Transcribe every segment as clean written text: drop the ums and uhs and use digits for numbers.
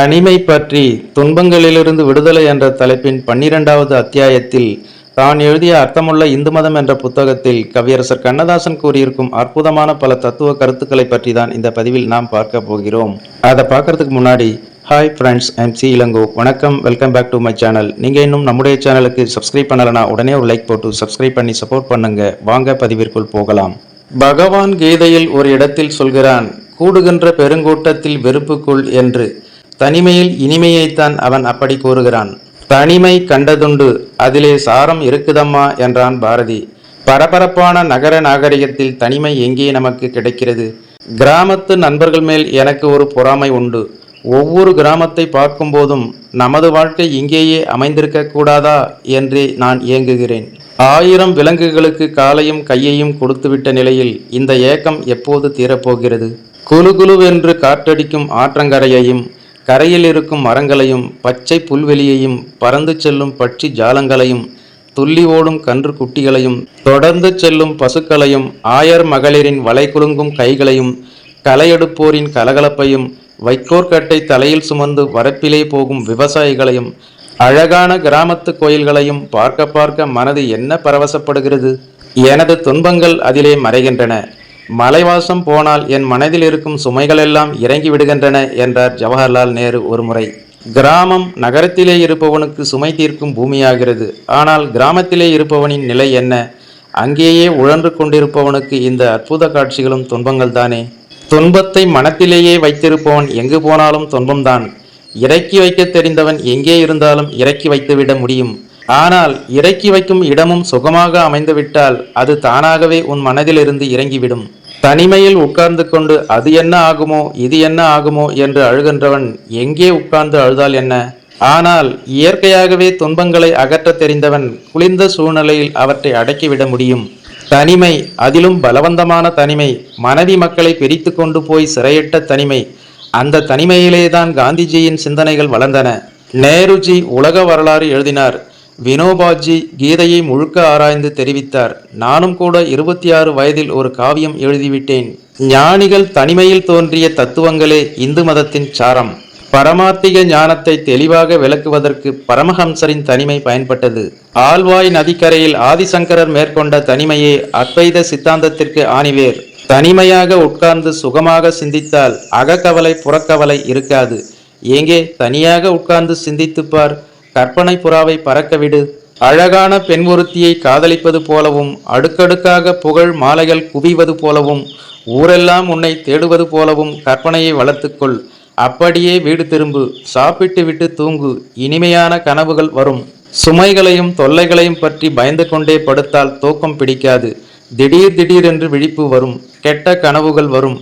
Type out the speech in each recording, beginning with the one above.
தனிமை பற்றி துன்பங்களிலிருந்து விடுதலை என்ற தலைப்பின் 12வது அத்தியாயத்தில் தான் எழுதிய அர்த்தமுள்ள இந்து மதம் என்ற புத்தகத்தில் கவியரசர் கண்ணதாசன் கூறியிருக்கும் அற்புதமான பல தத்துவ கருத்துக்களை பற்றி தான் இந்த பதிவில் நாம் பார்க்க போகிறோம். அதை பார்க்கறதுக்கு முன்னாடி hi friends, I'm C Ilango. வணக்கம், welcome back to my channel. நீங்கள் இன்னும் நம்முடைய சேனலுக்கு சப்ஸ்கிரைப் பண்ணலைன்னா உடனே ஒரு லைக் போட்டு சப்ஸ்கிரைப் பண்ணி சப்போர்ட் பண்ணுங்க. வாங்க பதிவிற்குள் போகலாம். பகவான் கீதையில் ஒரு இடத்தில் சொல்கிறான், கூடுகின்ற பெருங்கூட்டத்தில் வெறுப்புக்குள் என்று. தனிமையில் இனிமையைத்தான் அவன் அப்படி கூறுகிறான். தனிமை கண்டதுண்டு, அதிலே சாரம் இருக்குதம்மா என்றான் பாரதி. பரபரப்பான நகர நாகரிகத்தில் தனிமை எங்கே நமக்கு கிடைக்கிறது? கிராமத்து நண்பர்கள் மேல் எனக்கு ஒரு பொறாமை உண்டு. ஒவ்வொரு கிராமத்தை பார்க்கும்போதும் நமது வாழ்க்கை இங்கேயே அமைந்திருக்க கூடாதா என்றே நான் ஏங்குகிறேன். 1000 விலங்குகளுக்கு காலையும் கையையும் கொடுத்துவிட்ட நிலையில் இந்த ஏக்கம் எப்போது தீரப்போகிறது? குழு குழுவென்று காற்றடிக்கும் ஆற்றங்கரையையும், கரையில் இருக்கும் மரங்களையும், பச்சை புல்வெளியையும், பறந்து செல்லும் பட்சி ஜாலங்களையும், துள்ளி ஓடும் கன்று குட்டிகளையும், தொடர்ந்து செல்லும் பசுக்களையும், ஆயர் மகளிரின் வலை குலுங்கும் கைகளையும், களையெடுப்போரின் கலகலப்பையும், வைக்கோற்கட்டை தலையில் சுமந்து வரப்பிலே போகும் விவசாயிகளையும், அழகான கிராமத்து கோயில்களையும் பார்க்க பார்க்க மனது என்ன பரவசப்படுகிறது. எனது துன்பங்கள் அதிலே மறைகின்றன. மலைவாசம் போனால் என் மனதில் இருக்கும் சுமைகளெல்லாம் இறங்கி விடுகின்றன என்றார் ஜவஹர்லால் நேரு ஒருமுறை. கிராமம் நகரத்திலே இருப்பவனுக்கு சுமை தீர்க்கும் பூமியாகிறது. ஆனால் கிராமத்திலே இருப்பவனின் நிலை என்ன? அங்கேயே உழன்று கொண்டிருப்பவனுக்கு இந்த அற்புத காட்சிகளும் துன்பங்கள் தானே. துன்பத்தை மனத்திலேயே வைத்திருப்பவன் எங்கு போனாலும் துன்பம்தான். இறக்கி வைக்க தெரிந்தவன் எங்கே இருந்தாலும் இறக்கி வைத்துவிட முடியும். ஆனால் இறக்கி வைக்கும் இடமும் சுகமாக அமைந்துவிட்டால் அது தானாகவே உன் மனதிலிருந்து இறங்கிவிடும். தனிமையில் உட்கார்ந்து கொண்டு அது என்ன ஆகுமோ இது என்ன ஆகுமோ என்று அழுகின்றவன் எங்கே உட்கார்ந்து அழுதால் என்ன? ஆனால் இயற்கையாகவே துன்பங்களை அகற்ற தெரிந்தவன் குளிர்ந்த சூழ்நிலையில் அவற்றை அடக்கிவிட முடியும். தனிமை, அதிலும் பலவந்தமான தனிமை, மனைவி மக்களை பிரித்து கொண்டு போய் சிறையிட்ட தனிமை. அந்த தனிமையிலேதான் காந்திஜியின் சிந்தனைகள் வளர்ந்தன. நேருஜி உலக வரலாறு எழுதினார். வினோபாஜி கீதையை முழுக்க ஆராய்ந்து தெரிவித்தார். நானும் கூட 26 வயதில் ஒரு காவியம் எழுதிவிட்டேன். ஞானிகள் தனிமையில் தோன்றிய தத்துவங்களே இந்து மதத்தின் சாரம். பரமார்த்திக ஞானத்தை தெளிவாக விளக்குவதற்கு பரமஹம்சரின் தனிமை பயன்பட்டது. ஆழ்வாய் நதிக்கரையில் ஆதிசங்கரர் மேற்கொண்ட தனிமையே அத்வைத சித்தாந்தத்திற்கு ஆணிவேர். தனிமையாக உட்கார்ந்து சுகமாக சிந்தித்தால் அகக்கவலை புறக்கவலை இருக்காது. எங்கே தனியாக உட்கார்ந்து சிந்தித்துப்பார். கற்பனை புறாவை பறக்கவிடு. அழகான பெண் ஒருத்தியை காதலிப்பது போலவும், அடுக்கடுக்காக புகழ் மாலைகள் குவிவது போலவும், ஊரெல்லாம் உன்னை தேடுவது போலவும் கற்பனையை வளர்த்துக்கொள். அப்படியே வீடு திரும்பு, சாப்பிட்டு விட்டு தூங்கு. இனிமையான கனவுகள் வரும். சுமைகளையும் தொல்லைகளையும் பற்றி பயந்து கொண்டே படுத்தால் தூக்கம் பிடிக்காது. திடீர் திடீரென்று விழிப்பு வரும். கெட்ட கனவுகள் வரும்.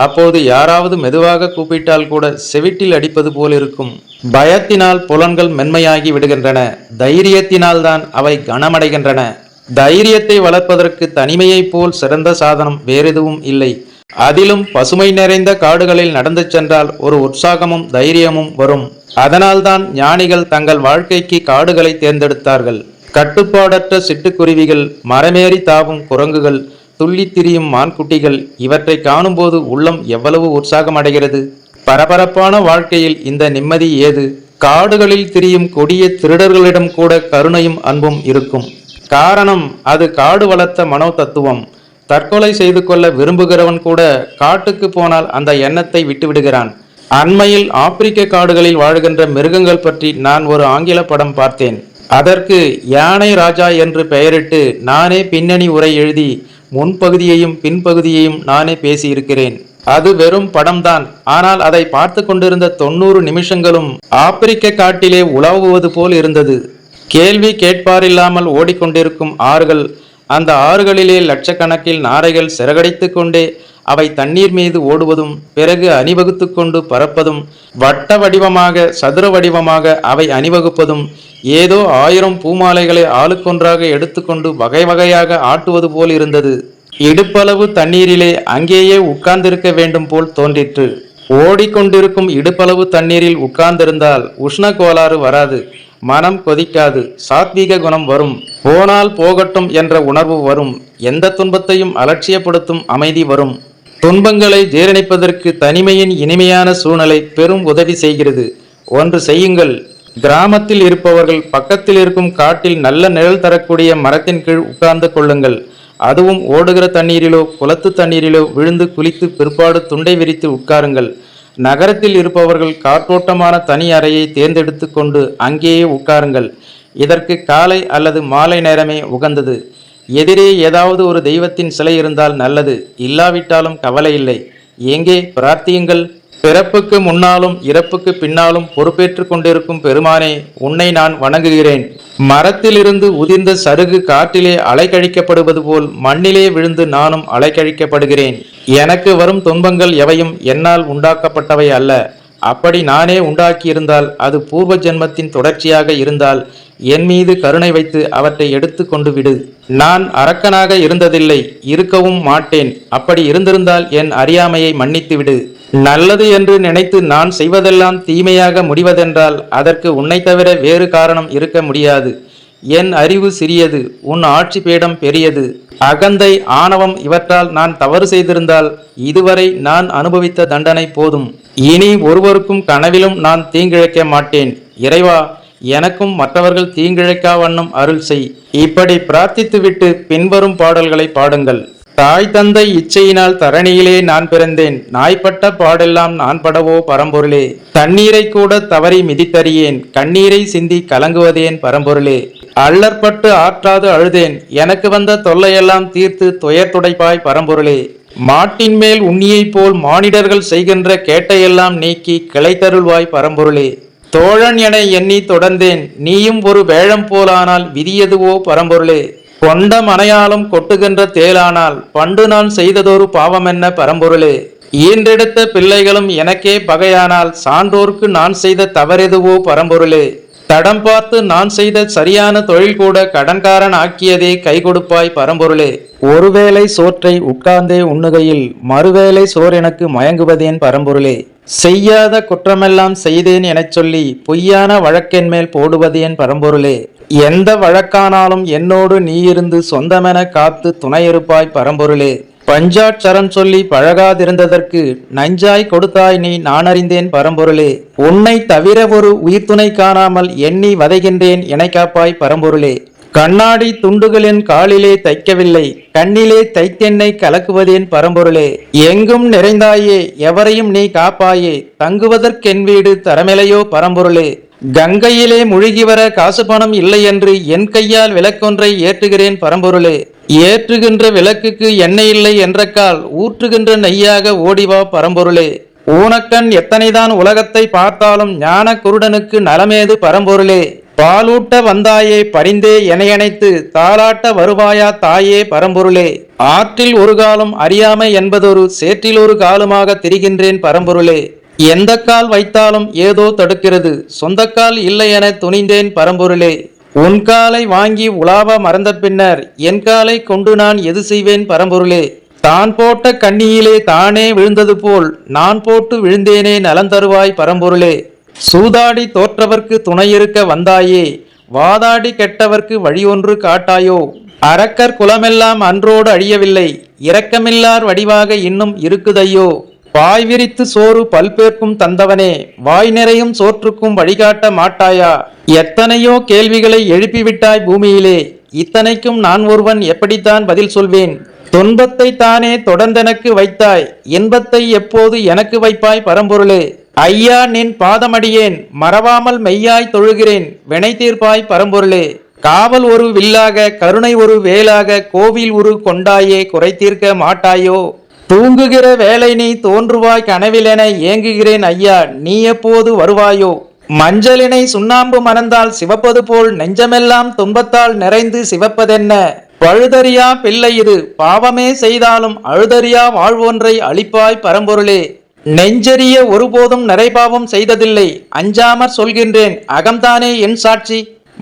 அப்போது யாராவது மெதுவாக கூப்பிட்டால் கூட செவிட்டில் அடிப்பது போல் இருக்கும். பயத்தினால் புலன்கள் மென்மையாகி விடுகின்றன. தைரியத்தினால் தான் அவை கனமடைகின்றன. தைரியத்தை வளர்ப்பதற்கு தனிமையைப் போல் சிறந்த சாதனம் வேறெதுவும் இல்லை. அதிலும் பசுமை நிறைந்த காடுகளில் நடந்து சென்றால் ஒரு உற்சாகமும் தைரியமும் வரும். அதனால்தான் ஞானிகள் தங்கள் வாழ்க்கைக்கு காடுகளை தேர்ந்தெடுத்தார்கள். கட்டுப்பாடற்ற சிட்டுக்குருவிகள், மரமேறி தாவும் குரங்குகள், துள்ளி திரியும் மான்குட்டிகள், இவற்றை காணும்போது உள்ளம் எவ்வளவு உற்சாகம் அடைகிறது. பரபரப்பான வாழ்க்கையில் இந்த நிம்மதி ஏது? காடுகளில் திரியும் கொடிய திருடர்களிடம் கூட கருணையும் அன்பும் இருக்கும். காரணம், அது காடு வளர்த்த மனோ தத்துவம். தற்கொலை செய்து கொள்ள விரும்புகிறவன் கூட காட்டுக்கு போனால் அந்த எண்ணத்தை விட்டுவிடுகிறான். அண்மையில் ஆப்பிரிக்க காடுகளில் வாழ்கின்ற மிருகங்கள் பற்றி நான் ஒரு ஆங்கில படம் பார்த்தேன். அதற்கு யானை ராஜா என்று பெயரிட்டு நானே பின்னணி உரை எழுதி முன்பகுதியையும் பின்பகுதியையும் நானே பேசியிருக்கிறேன். அது வெறும் படம்தான். ஆனால் அதை பார்த்து கொண்டிருந்த 90 நிமிஷங்களும் ஆப்பிரிக்க காட்டிலே உலாவுவது போல் இருந்தது. கேள்வி கேட்பாரில்லாமல் ஓடிக்கொண்டிருக்கும் ஆறுகள், அந்த ஆறுகளிலே லட்சக்கணக்கில் நாரைகள் சிறகடித்து கொண்டே அவை தண்ணீர் மீது ஓடுவதும், பிறகு அணிவகுத்து கொண்டு பறப்பதும், வட்ட வடிவமாக சதுர வடிவமாக அவை அணிவகுப்பதும், ஏதோ 1000 பூமாலைகளை ஆளுக்கொன்றாக எடுத்துக்கொண்டு வகை வகையாக ஆட்டுவது போல் இருந்தது. இடுப்பளவு தண்ணீரிலே அங்கேயே உட்கார்ந்திருக்க வேண்டும் போல் தோன்றிற்று. ஓடிக்கொண்டிருக்கும் இடுப்பளவு தண்ணீரில் உட்கார்ந்திருந்தால் உஷ்ண கோளாறு வராது, மனம் கொதிக்காது, சாத்வீக குணம் வரும், போனால் போகட்டும் என்ற உணர்வு வரும், எந்த துன்பத்தையும் அலட்சியப்படுத்தும் அமைதி வரும். துன்பங்களை ஜீரணிப்பதற்கு தனிமையின் இனிமையான சூழ்நிலை பெரும் உதவி செய்கிறது. ஒன்று செய்யுங்கள். கிராமத்தில் இருப்பவர்கள் பக்கத்தில் இருக்கும் காட்டில் நல்ல நிழல் தரக்கூடிய மரத்தின் கீழ் உட்கார்ந்து கொள்ளுங்கள். அதுவும் ஓடுகிற தண்ணீரிலோ குளத்து தண்ணீரிலோ விழுந்து குளித்து பிற்பாடு துண்டை விரித்து உட்காருங்கள். நகரத்தில் இருப்பவர்கள் காற்றோட்டமான தனி அறையை தேர்ந்தெடுத்து கொண்டு அங்கேயே உட்காருங்கள். இதற்கு காலை அல்லது மாலை நேரமே உகந்தது. எதிரே ஏதாவது ஒரு தெய்வத்தின் சிலை இருந்தால் நல்லது, இல்லாவிட்டாலும் கவலை இல்லை. எங்கே பிரார்த்தியுங்கள். பிறப்புக்கு முன்னாலும் இறப்புக்கு பின்னாலும் பொறுப்பேற்று கொண்டிருக்கும் பெருமானே, உன்னை நான் வணங்குகிறேன். மரத்திலிருந்து உதிர்ந்த சருகு காற்றிலே அலைக்கழிக்கப்படுவது போல் மண்ணிலே விழுந்து நானும் அலைக்கழிக்கப்படுகிறேன். எனக்கு வரும் துன்பங்கள் எவையும் என்னால் உண்டாக்கப்பட்டவை அல்ல. அப்படி நானே உண்டாக்கியிருந்தால் அது பூர்வ ஜென்மத்தின் தொடர்ச்சியாக இருந்தால் என் மீது கருணை வைத்து அவற்றை எடுத்து கொண்டு விடு. நான் அரக்கனாக இருந்ததில்லை, இருக்கவும் மாட்டேன். அப்படி இருந்திருந்தால் என் அறியாமையை மன்னித்து விடு. நல்லது என்று நினைத்து நான் செய்வதெல்லாம் தீமையாக முடிவதென்றால் அதற்கு உன்னை தவிர வேறு காரணம் இருக்க முடியாது. என் அறிவு சிறியது, உன் ஆட்சி பீடம் பெரியது. அகந்தை, ஆணவம் இவற்றால் நான் தவறு செய்திருந்தால் இதுவரை நான் அனுபவித்த தண்டனை போதும். இனி ஒருவருக்கும் கனவிலும் நான் தீங்கிழைக்க மாட்டேன். இறைவா, எனக்கும் மற்றவர்கள் தீங்கிழைக்கா வண்ணம் அருள் செய். இப்படி பிரார்த்தித்துவிட்டு பின்வரும் பாடல்களை பாடுங்கள். தாய் தந்தை இச்சையினால் தரணியிலே நான் பிறந்தேன். நாய்ப்பட்ட பாடெல்லாம் நான் படவோ பரம்பொருளே. தண்ணீரை கூட தவறி மிதித்தறியேன். கண்ணீரை சிந்தி கலங்குவதேன் பரம்பொருளே. அல்லற்பட்டு ஆற்றாது அழுதேன். எனக்கு வந்த தொல்லையெல்லாம் தீர்த்து துயர் துடைப்பாய் பரம்பொருளே. மாட்டின் மேல் உண்ணியைப் போல் மானிடர்கள் செய்கின்ற கேட்டையெல்லாம் நீக்கி கிளைத்தருள்வாய் பரம்பொருளே. தோழன் என எண்ணி தொடர்ந்தேன். நீயும் ஒரு வேழம் போலானால் விதியதுவோ பரம்பொருளே. கொண்ட மனையாலும் கொட்டுகின்ற தேலானால் பண்டு நான் செய்ததொரு பாவமென்ன பரம்பொருளே. ஈன்றெடுத்த பிள்ளைகளும் எனக்கே பகையானால் சான்றோர்க்கு நான் செய்த தவறெதுவோ பரம்பொருளே. தடம் பார்த்து நான் செய்த சரியான தொழில் கூட கடன்காரன் ஆக்கியதே கை கொடுப்பாய் பரம்பொருளே. ஒருவேளை சோற்றை உட்கார்ந்தே உண்ணுகையில் மறுவேளை சோர் எனக்கு மயங்குவதேன் பரம்பொருளே. செய்யாத குற்றமெல்லாம் செய்தேன் எனச் சொல்லி பொய்யான வழக்கென் மேல் போடுவதேன் பரம்பொருளே. எந்த வழக்கானாலும் என்னோடு நீ இருந்து சொந்தமென காத்து துணையிருப்பாய் பரம்பொருளே. பஞ்சாட்சரம் சொல்லி பழகாதிருந்ததற்கு நஞ்சாய் கொடுத்தாய் நீ, நான் அறிந்தேன் பரம்பொருளே. உன்னை தவிர ஒரு உயிர் துணை காணாமல் எண்ணி வதைகின்றேன், எனை காப்பாய் பரம்பொருளே. கண்ணாடி துண்டுகளின் காலிலே தைக்கவில்லை, கண்ணிலே தைத்தென்னை கலக்குவதேன் பரம்பொருளே. எங்கும் நிறைந்தாயே, எவரையும் நீ காப்பாயே, தங்குவதற்கென் வீடு தரமிலையோ பரம்பொருளே. கங்கையிலே முழுகி வர காசு பணம் இல்லை என்று என் கையால் விளக்கொன்றை ஏற்றுகிறேன் பரம்பொருளே. ஏற்றுகின்ற விளக்குக்கு எண்ணெய் இல்லை என்றக்கால் ஊற்றுகின்ற நெய்யாக ஓடிவா பரம்பொருளே. ஊனக்கண் எத்தனைதான் உலகத்தை பார்த்தாலும் ஞான குருடனுக்கு நலமேது பரம்பொருளே. பாலூட்ட வந்தாயே பரிந்தே எனையணைத்து தாளாட்ட வருவாயா தாயே பரம்பொருளே. ஆற்றில் ஒரு காலம் அறியாமை என்பதொரு சேற்றில் ஒரு காலமாக திரிகின்றேன் பரம்பொருளே. எந்த கால் வைத்தாலும் ஏதோ தடுக்கிறது, சொந்தக்கால் இல்லை என துணிந்தேன் பரம்பொருளே. உன் காலை வாங்கி உலாவ மறந்த பின்னர் என் காலை கொண்டு நான் எது செய்வேன் பரம்பொருளே. தான் போட்ட கண்ணியிலே தானே விழுந்தது போல் நான் போட்டு விழுந்தேனே, நலந்தருவாய் பரம்பொருளே. சூதாடி தோற்றவர்க்கு துணையிருக்க வந்தாயே, வாதாடி கெட்டவர்க்கு வழி ஒன்று காட்டாயோ. அரக்கர் குலமெல்லாம் அன்றோடு அழியவில்லை, இரக்கமில்லார் வடிவாக இன்னும் இருக்குதையோ. வாய் விரித்து சோறு பல்பேர்க்கும் தந்தவனே, வாய் நிறையும் சோற்றுக்கும் வழிகாட்ட மாட்டாயா. எத்தனையோ கேள்விகளை எழுப்பிவிட்டாய் பூமியிலே, இத்தனைக்கும் நான் ஒருவன் எப்படித்தான் பதில் சொல்வேன். துன்பத்தை தானே தொடர்ந்தெனக்கு வைத்தாய், இன்பத்தை எப்போது எனக்கு வைப்பாய் பரம்பொருளே. ஐயா, நின் பாதமடியேன் மறவாமல் மெய்யாய் தொழுகிறேன், வினை தீர்ப்பாய் பரம்பொருளே. காவல் ஒரு வில்லாக கருணை ஒரு வேலாக கோவில் உரு கொண்டாயே, குறை தீர்க்க மாட்டாயோ. தூங்குகிற வேலை நீ தோன்றுவாய் கனவிலென ஏங்குகிறேன் ஐயா, நீ எப்போது வருவாயோ. மஞ்சளினை சுண்ணாம்பு மணந்தால் சிவப்பது போல் நெஞ்சமெல்லாம் துன்பத்தால் நிறைந்து சிவப்பதென்ன. பழுதறியா பிள்ளை இது, பாவமே செய்தாலும் அழுதறியா வாழ்வொன்றை அளிப்பாய் பரம்பொருளே. நெஞ்செறிய ஒருபோதும் நிறைபாவம் செய்ததில்லை, அஞ்சாமற் சொல்கின்றேன் அகம்தானே என் சாட்சி.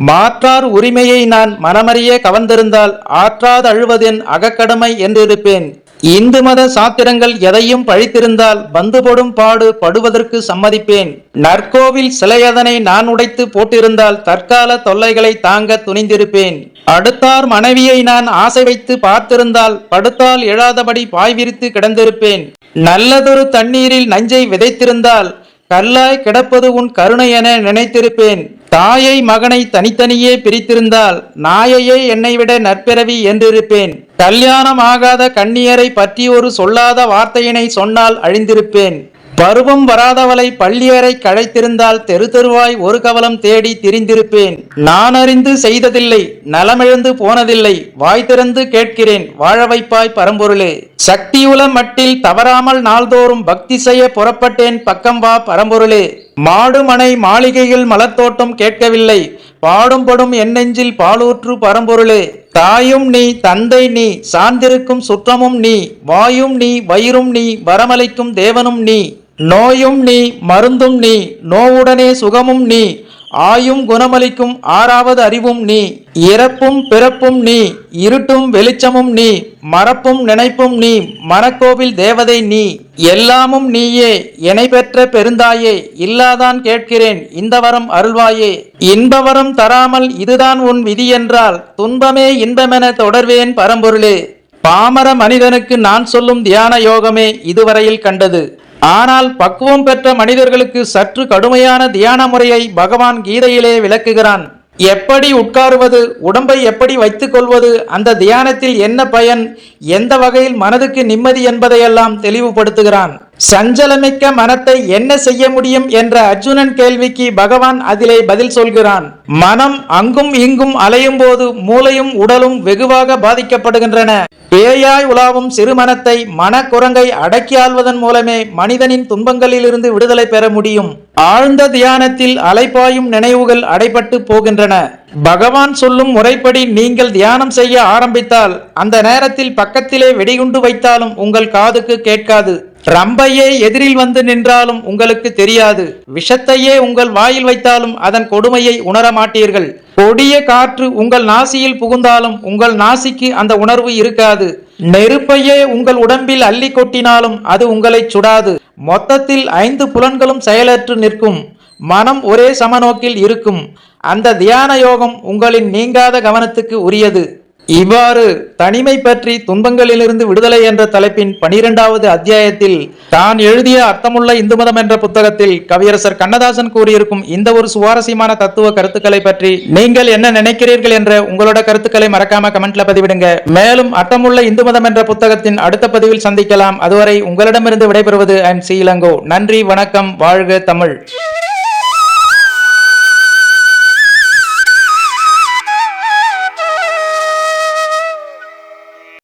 மாற்றார் உரிமையை நான் மனமறிய கவர்ந்திருந்தால் ஆற்றாது அழுவதென் அகக்கடமை என்றிருப்பேன். இந்து மத சாத்திரங்கள் எதையும் பழித்திருந்தால் பந்துபடும் பாடு படுவதற்கு சம்மதிப்பேன். நற்கோவில் சிலையதனை நான் உடைத்து போட்டிருந்தால் தற்கால தொல்லைகளை தாங்க துணிந்திருப்பேன். அடுத்தார் மனைவியை நான் ஆசை வைத்து பார்த்திருந்தால் படுத்தால் எழாதபடி பாய் விரித்து கிடந்திருப்பேன். நல்லதொரு தண்ணீரில் நஞ்சை விதைத்திருந்தால் கல்லாய் கிடப்பது உன் கருணை என நினைத்திருப்பேன். தாயை மகனை தனித்தனியே பிரித்திருந்தால் நாயையே என்னை விட நற்பிறவி என்றிருப்பேன். கல்யாணம் ஆகாத கன்னியரை பற்றி ஒரு சொல்லாத வார்த்தையினை சொன்னால் அழிந்திருப்பேன். பருவம் வராதவளை பள்ளியறை கழைத்திருந்தால் தெரு தெருவாய் ஒரு கவலம் தேடி திரிந்திருப்பேன். நான் அறிந்து செய்ததில்லை, நலமிழந்து போனதில்லை, வாய் திறந்து கேட்கிறேன், வாழ வைப்பாய் பரம்பொருளே. சக்தியுல மட்டில் தவறாமல் நாள்தோறும் பக்தி செய்ய புறப்பட்டேன், பக்கம் வா பரம்பொருளே. மாடு மனை மாளிகையில் மலர்த்தோட்டம் கேட்கவில்லை, பாடும்படும் என் நெஞ்சில் பாலூற்று பரம்பொருளே. தாயும் நீ, தந்தை நீ, சார்ந்திருக்கும் சுற்றமும் நீ, வாயும் நீ, வயிறும் நீ, வரமளிக்கும் தேவனும் நீ. நோயும் நீ, மருந்தும் நீ, நோவுடனே சுகமும் நீ, ஆயும் குணமளிக்கும் ஆறாவது அறிவும் நீ. இறப்பும் பிறப்பும் நீ, இருட்டும் வெளிச்சமும் நீ, மறப்பும் நினைப்பும் நீ, மனக்கோவில் தேவதை நீ. எல்லாமும் நீயே, எனை பெற்ற பெருந்தாயே. இல்லாதான் கேட்கிறேன், இந்த வரம் அருள்வாயே. இன்பவரம் தராமல் இதுதான் உன் விதி என்றால் துன்பமே இன்பமென தொடர்வேன் பரம்பொருளே. பாமர மனிதனுக்கு நான் சொல்லும் தியான யோகமே இதுவரையில் கண்டது. ஆனால் பக்குவம் பெற்ற மனிதர்களுக்கு சற்று கடுமையான தியான முறையை பகவான் கீதையிலே விளக்குகிறான். எப்படி உட்காருவது, உடம்பை எப்படி வைத்துக் கொள்வது, அந்த தியானத்தில் என்ன பயன், எந்த வகையில் மனதுக்கு நிம்மதி என்பதையெல்லாம் தெளிவுபடுத்துகிறான். சஞ்சலமிக்க மனத்தை என்ன செய்ய முடியும் என்ற அர்ஜுனன் கேள்விக்கு பகவான் அதிலே பதில் சொல்கிறான். மனம் அங்கும் இங்கும் அலையும் போது மூளையும் உடலும் வெகுவாக பாதிக்கப்படுகின்றன. பேயாய் உலாவும் சிறுமனத்தை மனக்குரங்கை அடக்கி ஆள்வதன் மூலமே மனிதனின் துன்பங்களிலிருந்து விடுதலை பெற முடியும். ஆழ்ந்த தியானத்தில் அலைப்பாயும் நினைவுகள் அடைபட்டு போகின்றன. பகவான் சொல்லும் முறைப்படி நீங்கள் தியானம் செய்ய ஆரம்பித்தால் அந்த நேரத்தில் பக்கத்திலே வெடிகுண்டு வைத்தாலும் உங்கள் காதுக்கு கேட்காது. ரம்பையே எதிரில் வந்து நின்றாலும் உங்களுக்கு தெரியாது. விஷத்தையே உங்கள் வாயில் வைத்தாலும் அதன் கொடுமையை உணர மாட்டீர்கள். கொடிய காற்று உங்கள் நாசியில் புகுந்தாலும் உங்கள் நாசிக்கு அந்த உணர்வு இருக்காது. நெருப்பையே உங்கள் உடம்பில் அள்ளி கொட்டினாலும் அது உங்களை சுடாது. மொத்தத்தில் 5 புலன்களும் செயலற்று நிற்கும். மனம் ஒரே சமநோக்கில் இருக்கும். அந்த தியான யோகம் உங்களின் நீங்காத கவனத்துக்கு உரியது. இவ்வாறு தனிமை பற்றி துன்பங்களிலிருந்து விடுதலை என்ற தலைப்பின் 12வது அத்தியாயத்தில் தான் எழுதிய அர்த்தமுள்ள இந்து மதம் என்ற புத்தகத்தில் கவியரசர் கண்ணதாசன் கூறியிருக்கும் இந்த ஒரு சுவாரஸ்யமான தத்துவ கருத்துக்களை பற்றி நீங்கள் என்ன நினைக்கிறீர்கள் என்ற உங்களோட கருத்துக்களை மறக்காம கமெண்ட்ல பதிவிடுங்க. மேலும் அர்த்தமுள்ள இந்து மதம் என்ற புத்தகத்தின் அடுத்த பதிவில் சந்திக்கலாம். அதுவரை உங்களிடமிருந்து விடைபெறுவது ஐம் சி இளங்கோ. நன்றி, வணக்கம், வாழ்க தமிழ்.